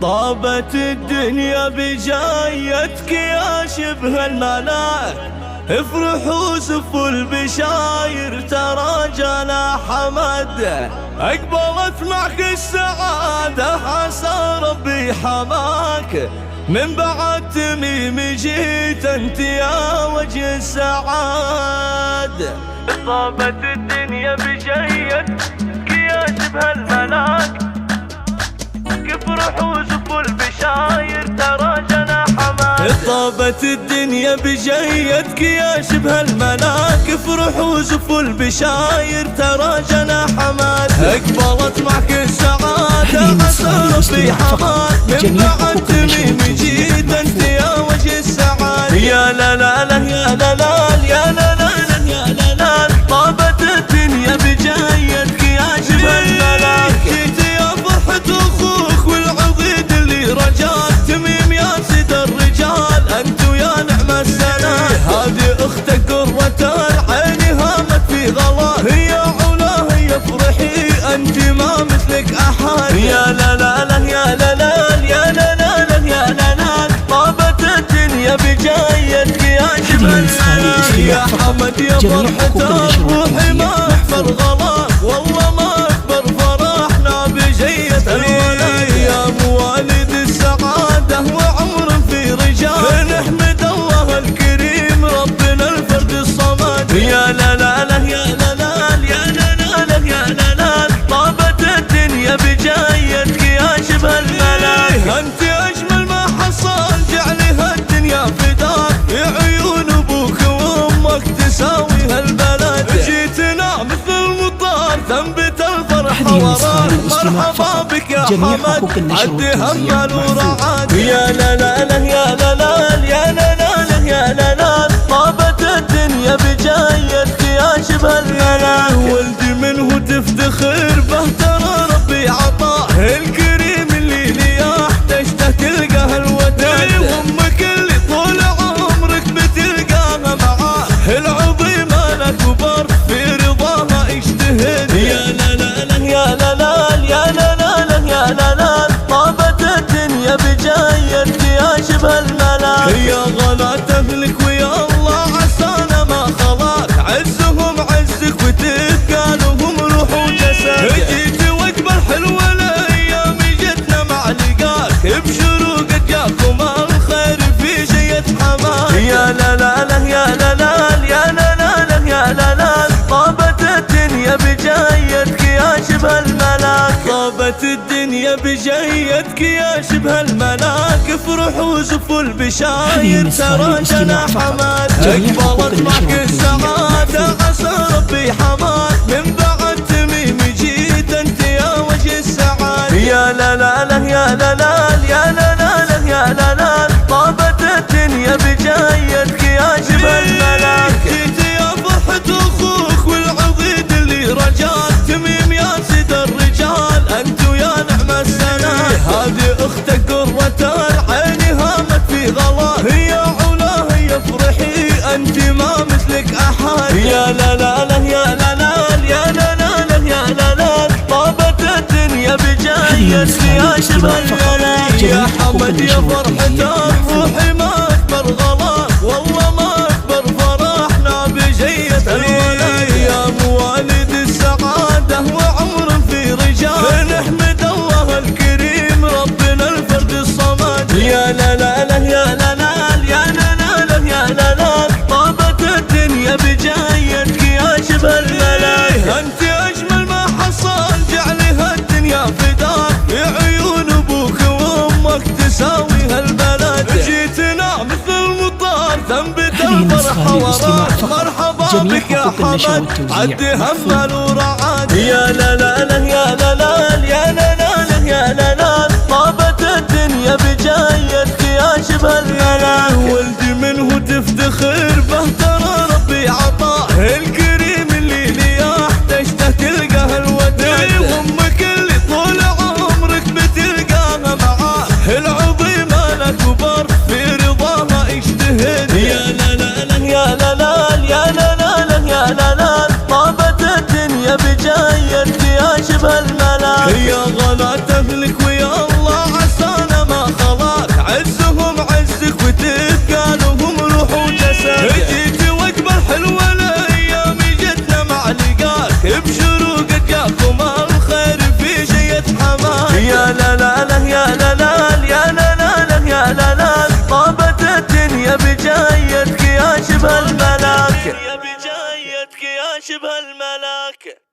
طابت الدنيا بجايتك يا شبه الملاك، افرحوا زفوا البشاير ترى جانا حمد، اقبلت معك السعادة عسى ربي حماك، من بعد تميم جيت انت يا وجه السعاد. طابت الدنيا بجيتك يا شبه الملاك، افرحوا زفوا البشاير ترى جانا حماد. طابت الدنيا بجيتك يا شبه الملاك، افرحوا زفوا البشاير ترى جانا حماد، اقبلت معك السعادة عسى ربي حماك، من بعد تميم جيت انت يا وجه السعاد. يا لا لا لا يا لا لا يا لا لا يا لا لا، طابت الدنيا بجيتك يا شبه الملاك، جيت يا فرحة اخوك والعضيد اللي رجال، تميم يا سيد الرجال انت ويا نعم السلام، هذه اختك قرة العين هامت في غلاك، يا علا هي افرحي انت ما مثلك احد. يا لا لا لا يا لا لا يا لا لا يا لا لا، طابت الدنيا بجايتك يا شبه الملاك، يا حمد يا فرحة روحي ما احفر غلاك، والله ما اكبر فرحنا بجية الولاك، يا موالد السعادة وعمر في رجال، نحمد الله الكريم ربنا الفرد الصمد. يا لا لا لا يا لا لا يا لا لا يا لا لا، طابت الدنيا بجايتك يا شبه الملاك، انت اجمل ما حصل جعلها الدنيا فداك، في عيون ابوك وامك تساوي هالبلد، جيتنا مثل المطار تنبت الفرحة وراك، مرحبا بك يا حمد عد همل ورعاد. يا لا لا لا يا لا لا يا لا لا يا لا لا، طابت الدنيا بجايتك يا شبه الملاك، ولدي منه تفتخر به ترى ربي عطاه، الكريم اللي لياح تشته تلقاه الوداد، وامك اللي طول عمرك بتلقاها معاه، العظيمة الاكبر في رضاها اجتهد. يا لا لا لا يا لا لا يا لا لا يا لا لا، طابت الدنيا بجايتك يا شبه الملاك، يا غلات اهلك ويا الله عسانا ما خلاك، عزهم عزك وتبقى لهم روح وجسد، جيت واقبل حلوة الايام جتنا مع لقاك، ابشروا قد جاكم الخير في جية حماك. يا لا لا لا يا لا لا يا لا لا يا لا لا، طابت الدنيا بجايتك يا شبه الملاك، طابت الدنيا بجايتك يا شبه الملاك، افرحوا زفوا البشاير ترى جانا حماد، اقبلت معك السعادة عسى ربي حماك، من بعد تميم جيت انت يا وجه السعاد. يا لا لا لا يا لا لا يا لا لا يا لا لا، طابت الدنيا بجايتك يا شبه الملاك، جيت يا فرحة اخوك والعضيد اللي رجال، تميم يا سيد الرجال انت ويا نعم السلام، هذه اختك قرة العين هامت في غلاك، يا علا هي افرحي انت ما مثلك احد. يا لا لا لا يا لا لا يا لا لا يا لا لا، طابت الدنيا بجايتك يا شبه الملاك، يا حمد يا فرحة روحي ما اكبر غلاك، والله ما اكبر فرحنا بجية الولاك، يا موالد السعادة وعمر في رجال، نحمد الله الكريم ربنا الفرد الصمد. يا لا لا لا يا لا لا يا لا لا يا لا لا، طابت الدنيا بجايتك يا شبه الملاك، انت اجمل ما حصل جعلها الدنيا فداك، في عيون ابوك وامك تساوي هالبلد، جيتنا مثل المطار تنبت الفرحة وراك، مرحبا بك يا حمد عد همل ورعاد. يا لا لا لا يا لا لا يا لا لا يا لا لا، طابت الدنيا بجايتك يا شبه الملاك، ولدي منه تفتخر به ترى ربي عطاه، الكريم اللي لياح تشته تلقاه الوداد، وامك اللي طول عمرك بتلقاها معاه، العظيمة الاكبر في رضاها اجتهد. يا لا لا لا يا لا لا يا لا لا يا لا لا، طابت الدنيا بجايتك يا شبه الملاك، يا غلا تهلك شبه الملاك. الدنيا بجايتك يا شبه الملاك.